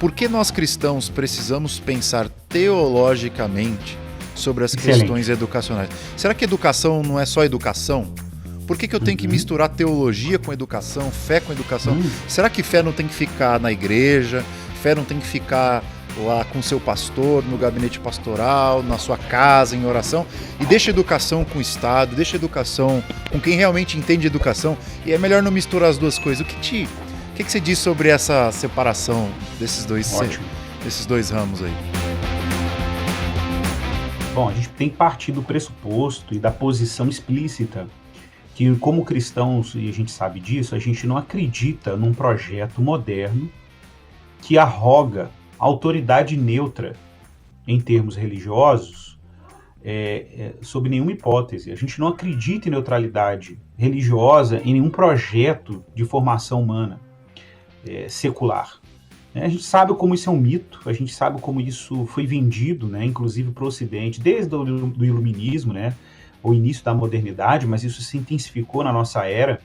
por que nós cristãos precisamos pensar teologicamente sobre as questões educacionais? Será que educação não é só educação? Por que eu tenho que misturar teologia com educação, fé com educação? Será que fé não tem que ficar na igreja? Fé não tem que ficar lá com seu pastor, no gabinete pastoral, na sua casa, em oração? E deixa educação com o Estado, deixa educação com quem realmente entende educação. E é melhor não misturar as duas coisas. O que você diz sobre essa separação desses dois ramos aí? Bom, a gente tem que partir do pressuposto e da posição explícita que, como cristãos, e a gente sabe disso, a gente não acredita num projeto moderno que arroga autoridade neutra em termos religiosos sob nenhuma hipótese. A gente não acredita em neutralidade religiosa em nenhum projeto de formação humana secular. A gente sabe como isso é um mito, a gente sabe como isso foi vendido, né, inclusive para o Ocidente, desde o Iluminismo, né, o início da modernidade, mas isso se intensificou na nossa era,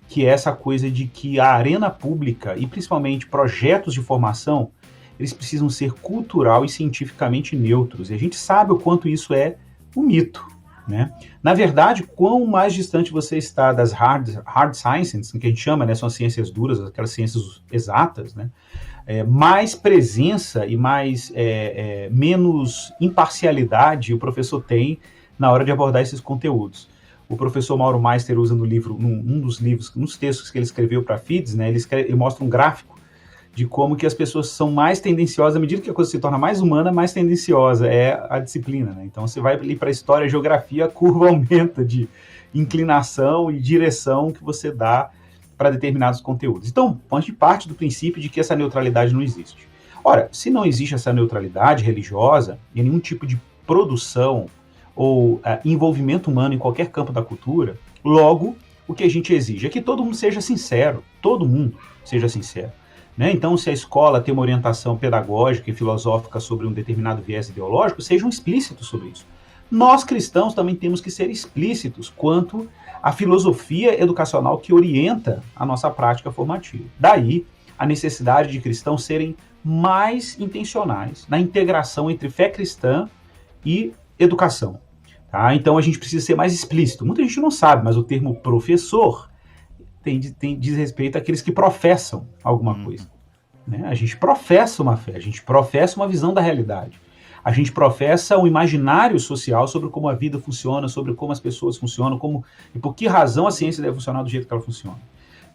que é essa coisa de que a arena pública, e principalmente projetos de formação, eles precisam ser cultural e cientificamente neutros. E a gente sabe o quanto isso é um mito, né? Na verdade, quanto mais distante você está das hard sciences, que a gente chama, né, são as ciências duras, aquelas ciências exatas, né? Mais presença e menos imparcialidade o professor tem na hora de abordar esses conteúdos. O professor Mauro Meister usa no livro, num dos textos que ele escreveu para a FIDES, né, ele mostra um gráfico de como que as pessoas são mais tendenciosas, à medida que a coisa se torna mais humana, mais tendenciosa é a disciplina, né? Então você vai ali para a história, a geografia, a curva aumenta de inclinação e direção que você dá para determinados conteúdos. Então, a gente parte do princípio de que essa neutralidade não existe. Ora, se não existe essa neutralidade religiosa em nenhum tipo de produção ou envolvimento humano em qualquer campo da cultura, logo, o que a gente exige é que todo mundo seja sincero, todo mundo seja sincero. Né? Então, se a escola tem uma orientação pedagógica e filosófica sobre um determinado viés ideológico, sejam explícitos sobre isso. Nós, cristãos, também temos que ser explícitos quanto à filosofia educacional que orienta a nossa prática formativa. Daí, a necessidade de cristãos serem mais intencionais na integração entre fé cristã e educação. Tá? Então, a gente precisa ser mais explícito. Muita gente não sabe, mas o termo professor diz respeito àqueles que professam alguma coisa. Né? A gente professa uma fé, a gente professa uma visão da realidade. A gente professa um imaginário social sobre como a vida funciona, sobre como as pessoas funcionam, e por que razão a ciência deve funcionar do jeito que ela funciona.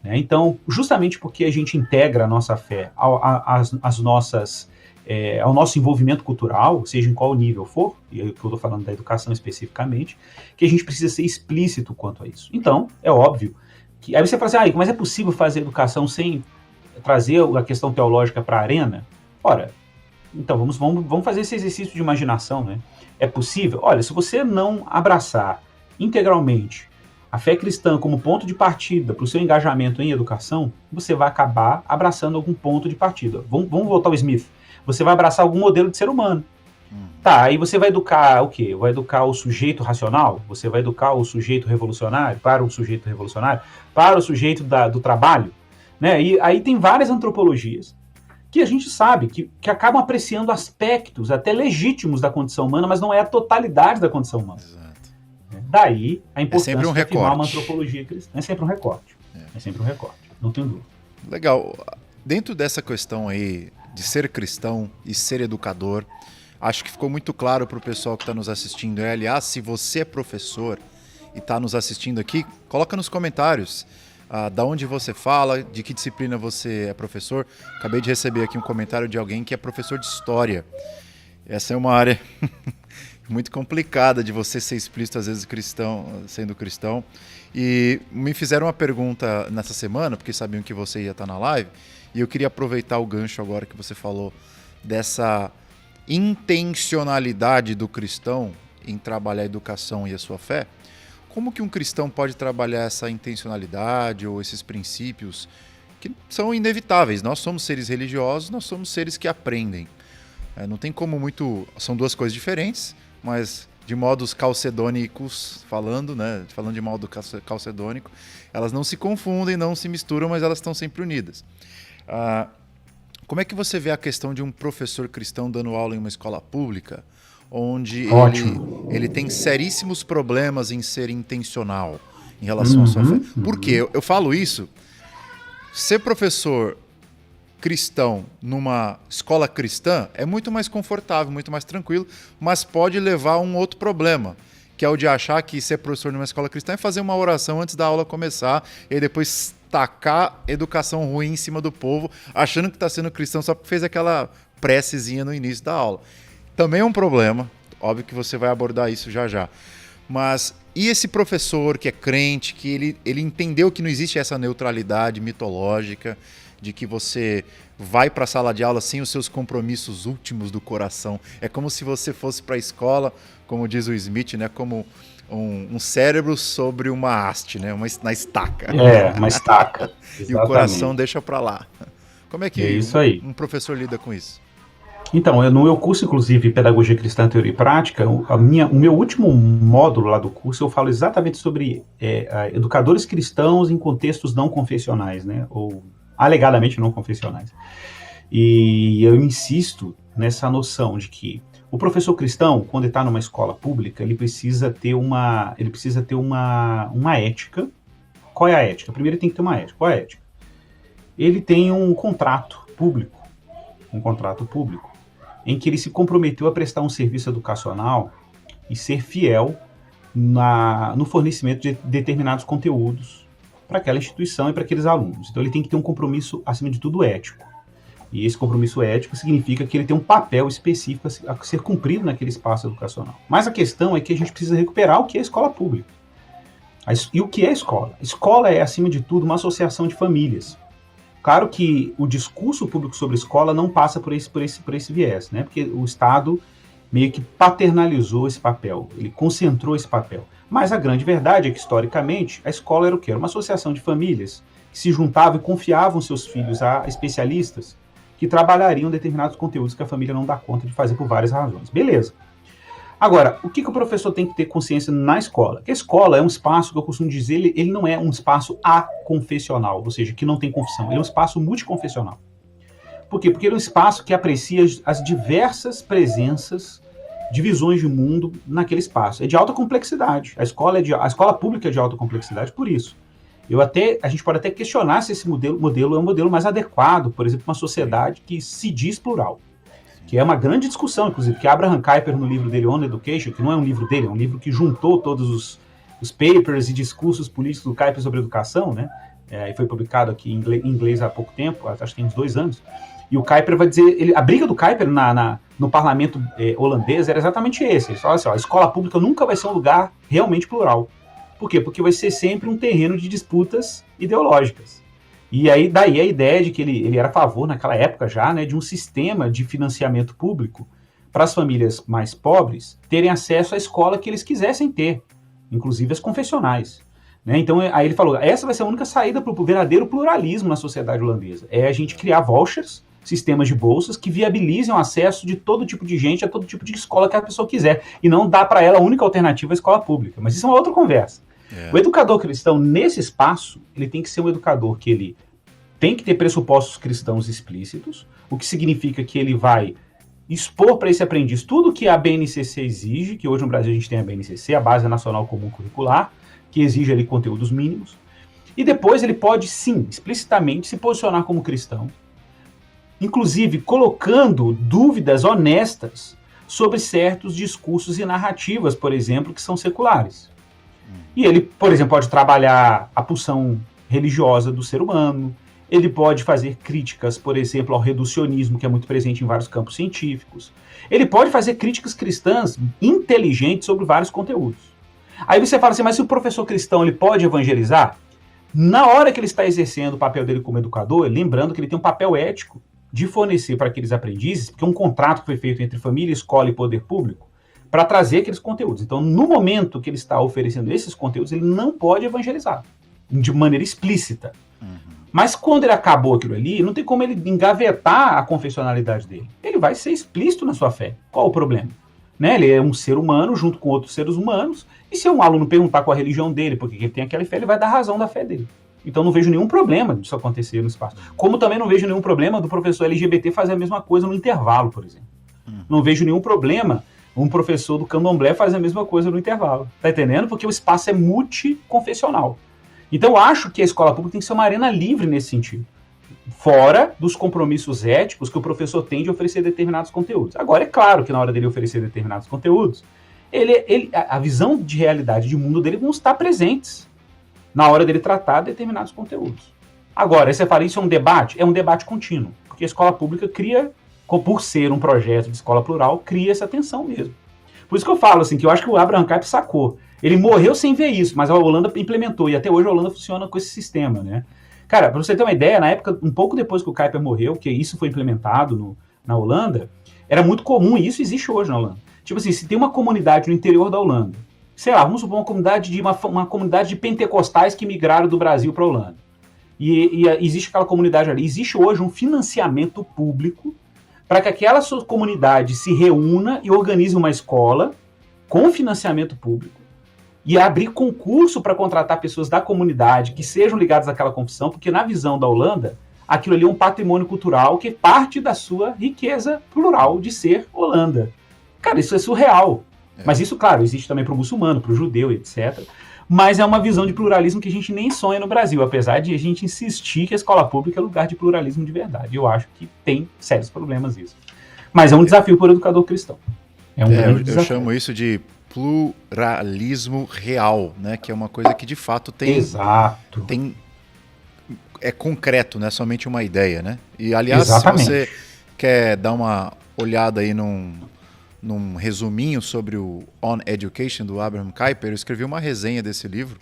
Né? Então, justamente porque a gente integra a nossa fé ao nosso envolvimento cultural, seja em qual nível for, e eu estou falando da educação especificamente, que a gente precisa ser explícito quanto a isso. Então, é óbvio que... Aí você fala assim, mas é possível fazer educação sem trazer a questão teológica para a arena? Ora, então vamos fazer esse exercício de imaginação, né? É possível? Olha, se você não abraçar integralmente a fé cristã como ponto de partida para o seu engajamento em educação, você vai acabar abraçando algum ponto de partida. Vamos voltar ao Smith. Você vai abraçar algum modelo de ser humano. Tá, aí você vai educar o quê? Vai educar o sujeito racional? Você vai educar o sujeito revolucionário? Para o sujeito revolucionário? Para o sujeito do trabalho? Né? E aí tem várias antropologias que a gente sabe que acabam apreciando aspectos até legítimos da condição humana, mas não é a totalidade da condição humana. Exato. Daí a importância de afirmar uma antropologia cristã. É sempre um recorte. É sempre um recorte, não tenho dúvida. Legal. Dentro dessa questão aí de ser cristão e ser educador, acho que ficou muito claro para o pessoal que está nos assistindo. Aliás, se você é professor e está nos assistindo aqui, coloca nos comentários da onde você fala, de que disciplina você é professor. Acabei de receber aqui um comentário de alguém que é professor de história. Essa é uma área muito complicada de você ser explícito, às vezes sendo cristão. E me fizeram uma pergunta nessa semana, porque sabiam que você ia estar na live, e eu queria aproveitar o gancho agora que você falou dessa intencionalidade do cristão em trabalhar a educação e a sua fé. Como que um cristão pode trabalhar essa intencionalidade ou esses princípios que são inevitáveis? Nós somos seres religiosos, nós somos seres que aprendem. Não tem como muito... São duas coisas diferentes, mas de modos calcedônicos falando, né? Falando de modo calcedônico, elas não se confundem, não se misturam, mas elas estão sempre unidas. Como é que você vê a questão de um professor cristão dando aula em uma escola pública, onde ele tem seríssimos problemas em ser intencional em relação à sua fé? Por quê? Eu falo isso. Ser professor cristão numa escola cristã é muito mais confortável, muito mais tranquilo, mas pode levar a um outro problema, que é o de achar que ser professor numa escola cristã é fazer uma oração antes da aula começar e depois tacar educação ruim em cima do povo, achando que está sendo cristão só porque fez aquela precezinha no início da aula. Também é um problema, óbvio que você vai abordar isso já já. Mas e esse professor que é crente, que ele entendeu que não existe essa neutralidade mitológica, de que você vai para a sala de aula sem os seus compromissos últimos do coração. É como se você fosse para a escola, como diz o Smith, né, como um cérebro sobre uma haste, né, na estaca. Uma estaca. E o coração deixa para lá. Como é que isso aí. Um professor lida com isso? Então, no meu curso, inclusive, Pedagogia Cristã, Teoria e Prática, o meu último módulo lá do curso, eu falo exatamente sobre educadores cristãos em contextos não confessionais, né, ou alegadamente não confessionais. E eu insisto nessa noção de que o professor cristão, quando ele está numa escola pública, ele precisa ter uma ética. Qual é a ética? Primeiro ele tem que ter uma ética. Qual é a ética? Ele tem um contrato público, em que ele se comprometeu a prestar um serviço educacional e ser fiel no fornecimento de determinados conteúdos para aquela instituição e para aqueles alunos. Então ele tem que ter um compromisso, acima de tudo, ético. E esse compromisso ético significa que ele tem um papel específico a ser cumprido naquele espaço educacional. Mas a questão é que a gente precisa recuperar o que é a escola pública. E o que é a escola? A escola é, acima de tudo, uma associação de famílias. Claro que o discurso público sobre escola não passa por esse viés, né? Porque o Estado meio que paternalizou esse papel, ele concentrou esse papel. Mas a grande verdade é que, historicamente, a escola era o quê? Era uma associação de famílias que se juntavam e confiavam seus filhos a especialistas que trabalhariam determinados conteúdos que a família não dá conta de fazer por várias razões. Beleza. Agora, o que o professor tem que ter consciência na escola? Que a escola é um espaço, que eu costumo dizer, ele não é um espaço aconfessional, ou seja, que não tem confissão. Ele é um espaço multiconfessional. Por quê? Porque ele é um espaço que aprecia as diversas presenças de visões de mundo naquele espaço. É de alta complexidade. A escola pública é de alta complexidade por isso. A gente pode até questionar se esse modelo é um modelo mais adequado, por exemplo, uma sociedade que se diz plural. Que é uma grande discussão, inclusive, que Abraham Kuyper, no livro dele, On Education, que não é um livro dele, é um livro que juntou todos os papers e discursos políticos do Kuyper sobre educação, né? E foi publicado aqui em inglês há pouco tempo, acho que tem uns 2 anos. E o Kuyper vai dizer, a briga do Kuyper no parlamento holandês era exatamente esse. Ele fala assim, a escola pública nunca vai ser um lugar realmente plural. Por quê? Porque vai ser sempre um terreno de disputas ideológicas. E aí daí a ideia de que ele era a favor, naquela época já, né, de um sistema de financiamento público para as famílias mais pobres terem acesso à escola que eles quisessem ter, inclusive as confessionais. Né? Então aí ele falou, essa vai ser a única saída para o verdadeiro pluralismo na sociedade holandesa. É a gente criar vouchers, sistemas de bolsas que viabilizem o acesso de todo tipo de gente a todo tipo de escola que a pessoa quiser. E não dá para ela a única alternativa à escola pública. Mas isso é uma outra conversa. O educador cristão, nesse espaço, ele tem que ser um educador que ele tem que ter pressupostos cristãos explícitos, o que significa que ele vai expor para esse aprendiz tudo que a BNCC exige, que hoje no Brasil a gente tem a BNCC, a Base Nacional Comum Curricular, que exige ali conteúdos mínimos, e depois ele pode, sim, explicitamente se posicionar como cristão, inclusive colocando dúvidas honestas sobre certos discursos e narrativas, por exemplo, que são seculares. E ele, por exemplo, pode trabalhar a pulsão religiosa do ser humano, ele pode fazer críticas, por exemplo, ao reducionismo, que é muito presente em vários campos científicos. Ele pode fazer críticas cristãs inteligentes sobre vários conteúdos. Aí você fala assim, mas se o professor cristão ele pode evangelizar? Na hora que ele está exercendo o papel dele como educador, lembrando que ele tem um papel ético de fornecer para aqueles aprendizes, porque é um contrato que foi feito entre família, escola e poder público, para trazer aqueles conteúdos. Então, no momento que ele está oferecendo esses conteúdos, ele não pode evangelizar de maneira explícita. Mas quando ele acabou aquilo ali, não tem como ele engavetar a confessionalidade dele. Ele vai ser explícito na sua fé. Qual o problema? Né? Ele é um ser humano junto com outros seres humanos, e se um aluno perguntar qual a religião dele, porque ele tem aquela fé, ele vai dar razão da fé dele. Então não vejo nenhum problema disso acontecer no espaço. Como também não vejo nenhum problema do professor LGBT fazer a mesma coisa no intervalo, por exemplo. Não vejo nenhum problema um professor do candomblé fazer a mesma coisa no intervalo. Tá entendendo? Porque o espaço é multiconfessional. Então eu acho que a escola pública tem que ser uma arena livre nesse sentido. Fora dos compromissos éticos que o professor tem de oferecer determinados conteúdos. Agora, é claro que na hora dele oferecer determinados conteúdos, a visão de realidade de mundo dele vão estar presentes na hora dele tratar determinados conteúdos. Agora, você fala, isso é um debate? É um debate contínuo, porque a escola pública cria, por ser um projeto de escola plural, cria essa tensão mesmo. Por isso que eu falo assim, que eu acho que o Abraham Kuyper sacou. Ele morreu sem ver isso, mas a Holanda implementou, e até hoje a Holanda funciona com esse sistema, né? Cara, pra você ter uma ideia, na época, um pouco depois que o Kuyper morreu, que isso foi implementado na Holanda, era muito comum, e isso existe hoje na Holanda. Tipo assim, se tem uma comunidade no interior da Holanda, sei lá, vamos supor uma comunidade de pentecostais que migraram do Brasil para a Holanda. E existe aquela comunidade ali. Existe hoje um financiamento público para que aquela sua comunidade se reúna e organize uma escola com financiamento público e abrir concurso para contratar pessoas da comunidade que sejam ligadas àquela confissão, porque na visão da Holanda, aquilo ali é um patrimônio cultural que parte da sua riqueza plural de ser Holanda. Cara, isso é surreal. Mas isso, claro, existe também para o muçulmano, para o judeu, etc. Mas é uma visão de pluralismo que a gente nem sonha no Brasil, apesar de a gente insistir que a escola pública é lugar de pluralismo de verdade. Eu acho que tem sérios problemas isso. Mas é um desafio para o educador cristão. É um grande desafio. Eu chamo isso de pluralismo real, né? Que é uma coisa que de fato tem... Exato. É concreto, não é somente uma ideia, né? E aliás, Exatamente. Se você quer dar uma olhada aí num resuminho sobre o On Education, do Abraham Kuyper, eu escrevi uma resenha desse livro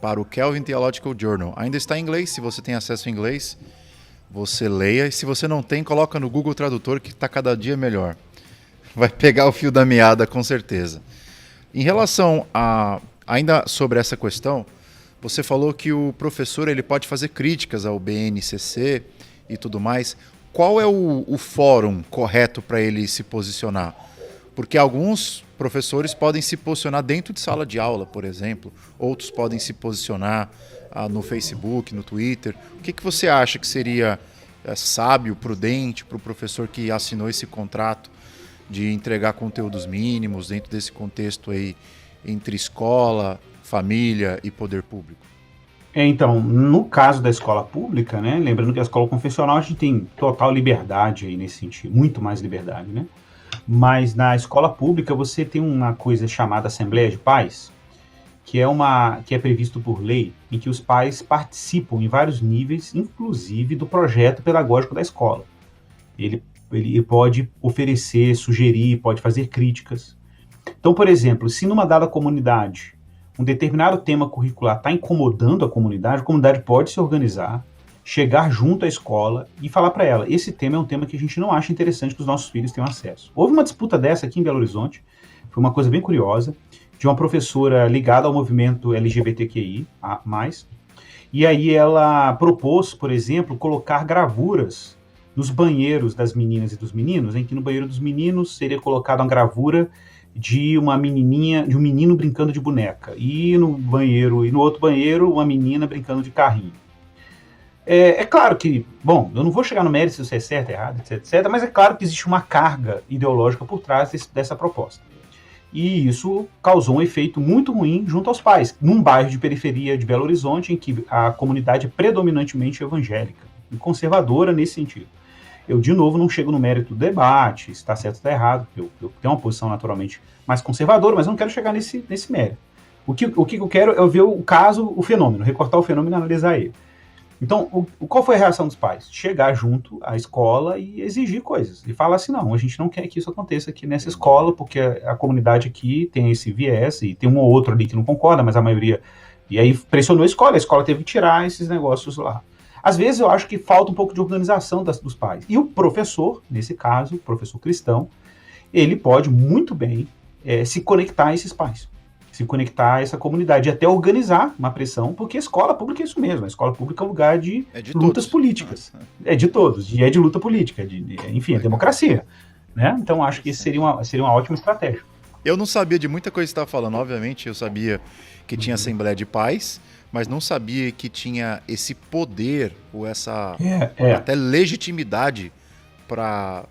para o Calvin Theological Journal. Ainda está em inglês, se você tem acesso em inglês, você leia. E se você não tem, coloca no Google Tradutor, que está cada dia melhor. Vai pegar o fio da meada, com certeza. Em relação ainda sobre essa questão, você falou que o professor ele pode fazer críticas ao BNCC e tudo mais. Qual é o fórum correto para ele se posicionar? Porque alguns professores podem se posicionar dentro de sala de aula, por exemplo. Outros podem se posicionar no Facebook, no Twitter. O que você acha que seria sábio, prudente para o professor que assinou esse contrato de entregar conteúdos mínimos dentro desse contexto aí entre escola, família e poder público? Então, no caso da escola pública, né, lembrando que a escola confessional a gente tem total liberdade aí nesse sentido, muito mais liberdade, né? Mas na escola pública você tem uma coisa chamada Assembleia de Pais, que é previsto por lei, em que os pais participam em vários níveis, inclusive do projeto pedagógico da escola. Ele pode oferecer, sugerir, pode fazer críticas. Então, por exemplo, se numa dada comunidade um determinado tema curricular está incomodando a comunidade pode se organizar, chegar junto à escola e falar para ela, esse tema é um tema que a gente não acha interessante que os nossos filhos tenham acesso. Houve uma disputa dessa aqui em Belo Horizonte, foi uma coisa bem curiosa, de uma professora ligada ao movimento LGBTQI+, e aí ela propôs, por exemplo, colocar gravuras nos banheiros das meninas e dos meninos, em que no banheiro dos meninos seria colocada uma gravura de uma menininha, de um menino brincando de boneca, e no outro banheiro uma menina brincando de carrinho. É claro que, bom, eu não vou chegar no mérito se isso é certo, errado, etc, mas é claro que existe uma carga ideológica por trás dessa proposta. E isso causou um efeito muito ruim junto aos pais, num bairro de periferia de Belo Horizonte, em que a comunidade é predominantemente evangélica e conservadora nesse sentido. Eu, de novo, não chego no mérito do debate, se está certo ou está errado, eu tenho uma posição naturalmente mais conservadora, mas eu não quero chegar nesse mérito. O que eu quero é ver o caso, o fenômeno, recortar o fenômeno e analisar ele. Então, qual foi a reação dos pais? Chegar junto à escola e exigir coisas. E falar assim, não, a gente não quer que isso aconteça aqui nessa escola, porque a comunidade aqui tem esse viés, e tem um ou outro ali que não concorda, mas a maioria... E aí pressionou a escola teve que tirar esses negócios lá. Às vezes eu acho que falta um pouco de organização dos pais. E o professor, nesse caso, o professor cristão, ele pode muito bem se conectar a esses pais. Se conectar a essa comunidade e até organizar uma pressão, porque a escola pública é isso mesmo, a escola pública é um lugar de lutas políticas. É de todos, e é de luta política, enfim, é democracia. Né? Então acho que isso seria uma ótima estratégia. Eu não sabia de muita coisa que você estava falando, obviamente eu sabia que tinha Assembleia de Pais, mas não sabia que tinha esse poder ou essa É. até legitimidade para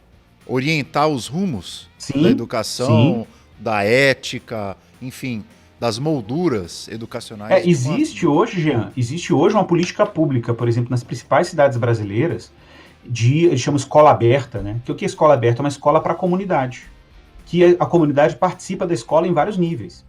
orientar os rumos da Sim, educação, da ética, enfim, das molduras educacionais. existe hoje uma política pública, por exemplo, nas principais cidades brasileiras, eles chamam escola aberta, né? Que o que é escola aberta? É uma escola para a comunidade, que a comunidade participa da escola em vários níveis.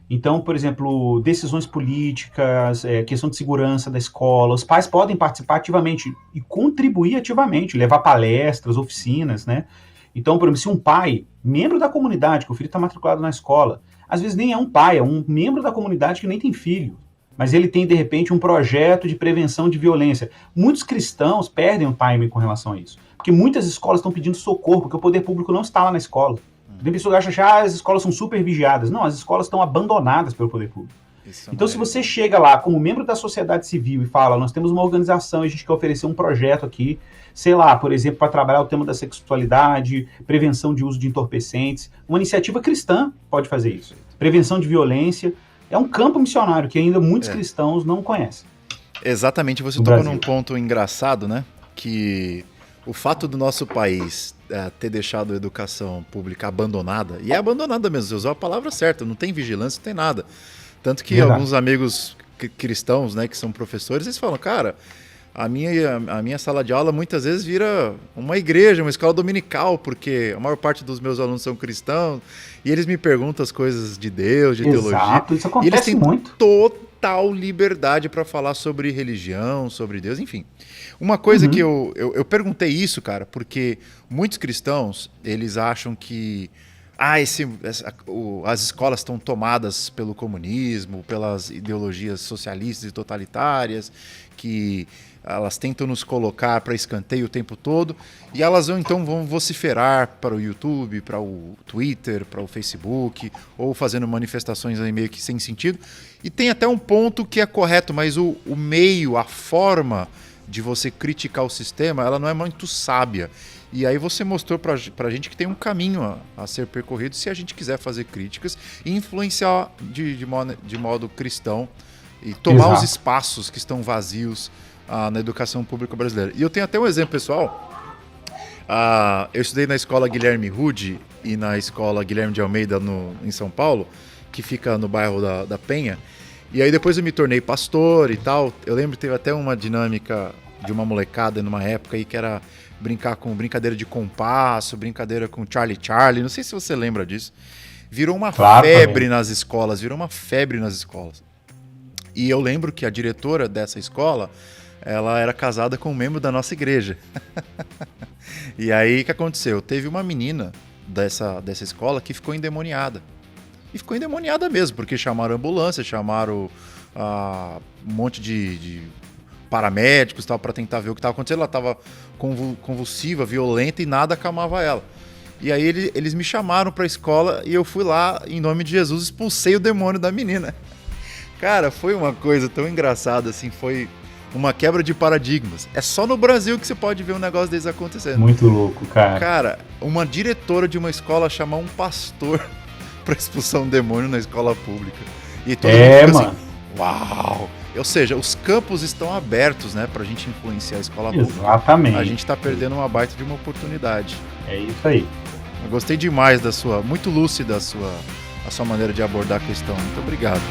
Então, por exemplo, decisões políticas, questão de segurança da escola, os pais podem participar ativamente e contribuir ativamente, levar palestras, oficinas, né? Então, por exemplo, se um pai, membro da comunidade, que o filho está matriculado na escola, às vezes nem é um pai, é um membro da comunidade que nem tem filho, mas ele tem, de repente, um projeto de prevenção de violência. Muitos cristãos perdem o time com relação a isso, porque muitas escolas estão pedindo socorro, porque o poder público não está lá na escola. Tem pessoas que acham que as escolas são super vigiadas. Não, as escolas estão abandonadas pelo poder público. Então, se você chega lá como membro da sociedade civil e fala, nós temos uma organização e a gente quer oferecer um projeto aqui, sei lá, por exemplo, para trabalhar o tema da sexualidade, prevenção de uso de entorpecentes, uma iniciativa cristã pode fazer isso. Prevenção de violência, é um campo missionário que ainda muitos cristãos não conhecem. Exatamente, você tocou num ponto engraçado, né? Que o fato do nosso país ter deixado a educação pública abandonada, e é abandonada mesmo, você usou a palavra certa, não tem vigilância, não tem nada. Tanto que alguns amigos cristãos, né, que são professores, eles falam, cara, a minha sala de aula muitas vezes vira uma igreja, uma escola dominical, porque a maior parte dos meus alunos são cristãos, e eles me perguntam as coisas de Deus, de teologia. Isso acontece e eles têm muito. Total liberdade para falar sobre religião, sobre Deus, enfim. Uma coisa que eu perguntei isso, cara, porque muitos cristãos, eles acham que as escolas estão tomadas pelo comunismo, pelas ideologias socialistas e totalitárias, que elas tentam nos colocar para escanteio o tempo todo, e elas vão vociferar para o YouTube, para o Twitter, para o Facebook, ou fazendo manifestações aí meio que sem sentido. E tem até um ponto que é correto, mas o meio, a forma de você criticar o sistema, ela não é muito sábia. E aí você mostrou pra gente que tem um caminho a ser percorrido se a gente quiser fazer críticas e influenciar de modo cristão e tomar os espaços que estão vazios na educação pública brasileira. E eu tenho até um exemplo pessoal. Eu estudei na escola Guilherme Rude e na escola Guilherme de Almeida em São Paulo, que fica no bairro da Penha. E aí depois eu me tornei pastor e tal. Eu lembro que teve até uma dinâmica de uma molecada numa época aí que era brincar com brincadeira de compasso, brincadeira com Charlie. Não sei se você lembra disso. Virou uma febre nas escolas, E eu lembro que a diretora dessa escola, ela era casada com um membro da nossa igreja. E aí o que aconteceu? Teve uma menina dessa escola que ficou endemoniada. E ficou endemoniada mesmo, porque chamaram a ambulância, chamaram um monte de paramédicos para tentar ver o que estava acontecendo. Ela estava convulsiva, violenta e nada acalmava ela. E aí eles me chamaram para a escola e eu fui lá, em nome de Jesus, expulsei o demônio da menina. Cara, foi uma coisa tão engraçada, assim, foi uma quebra de paradigmas. É só no Brasil que você pode ver um negócio desse acontecendo. Muito louco, cara. Cara, uma diretora de uma escola chamar um pastor para expulsar um demônio na escola pública. E todo mundo fica assim, uau! Ou seja, os campos estão abertos, né, pra gente influenciar a escola pública. Exatamente. A gente tá perdendo uma baita de uma oportunidade. É isso aí. Eu gostei demais muito lúcida a sua maneira de abordar a questão. Muito obrigado.